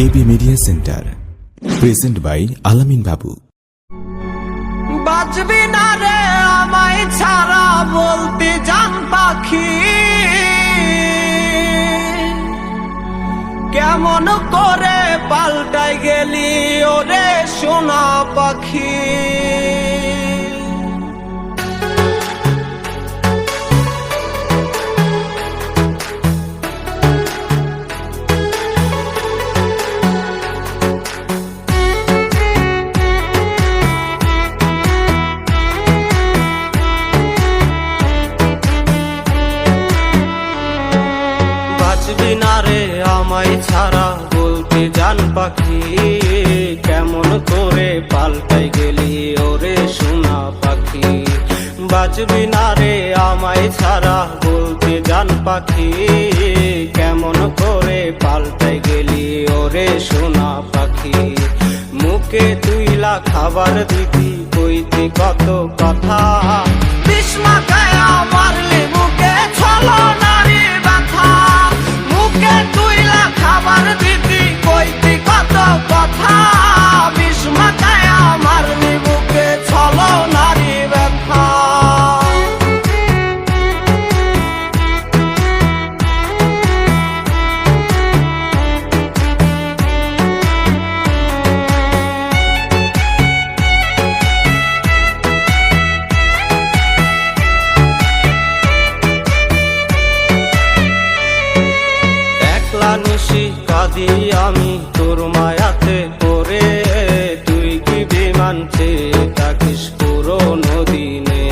AB media centre present by Alamin Babu. বাঁচবি না রে আমায় ছাড়া বলতে জান পাখি, কেমন করে পাল্টাই গেলি ওরে সোনা পাখি। বাঁচবি না রে আমায় ছাড়া বলতে জান পাখি, কেমন করে পাল্টাই গেলি ওরে সোনা পাখি। বাঁচবি না রে আমায় ছাড়া বলতে জান পাখি, কেমন করে পাল্টাই গেলি ওরে সোনা পাখি। মুখে তুইলা খাবার দিবি কইতি কত কথা, বিস্মা গায়া মারলি মুখে ছলো নারী ব্যথা। মুখে তুইলা খাবার দিবি কইতি কত কথা, বিস্মা গায়া মারলি মুখে ছলো নারী ব্যথা। নিশি কাঁদি আমি তোর মায়াতে পড়ে, তুই কি বিমান চেয়ে থাকিস পুরনো দিনে।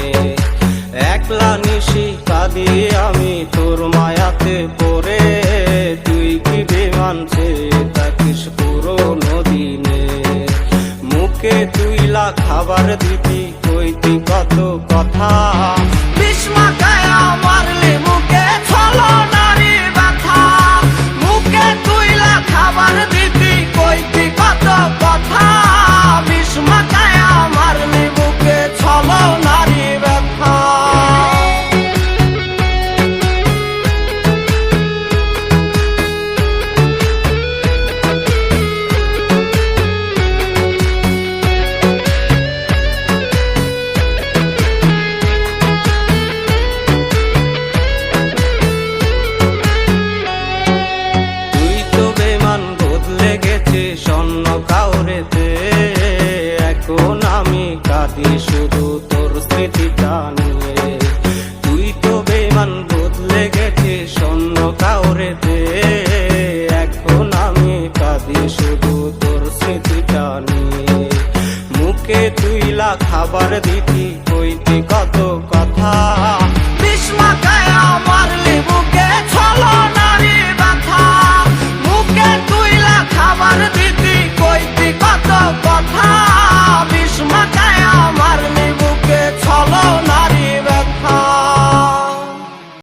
একলা নিশি কাঁদি আমি তোর মায়াতে পড়ে, তুই কি বিমান চেয়ে থাকিস পুরনো দিনে। মুখে তুইলা খাবার দিবি কইতি কত কথা, বিস্মা গায়া মারলি মুখে ছলো নারী ব্যথা। মুখে তুইলা খাবার দিবি কইতি কত কথা, বিস্মা গায়া মারলি মুখে ছলো নারী ব্যথা। স্বর্ণ কাউরেতে এখন আমি কাঁদি শুধু তোর স্মৃতিটা নিয়ে। তুই তো বেমান বদলে গেছে স্বর্ণ কাউরেতে, এখন আমি কাঁদি শুধু তোর স্মৃতিটা নিয়ে। মুখে তুইলা খাবার দিতি কইতি কত কথা,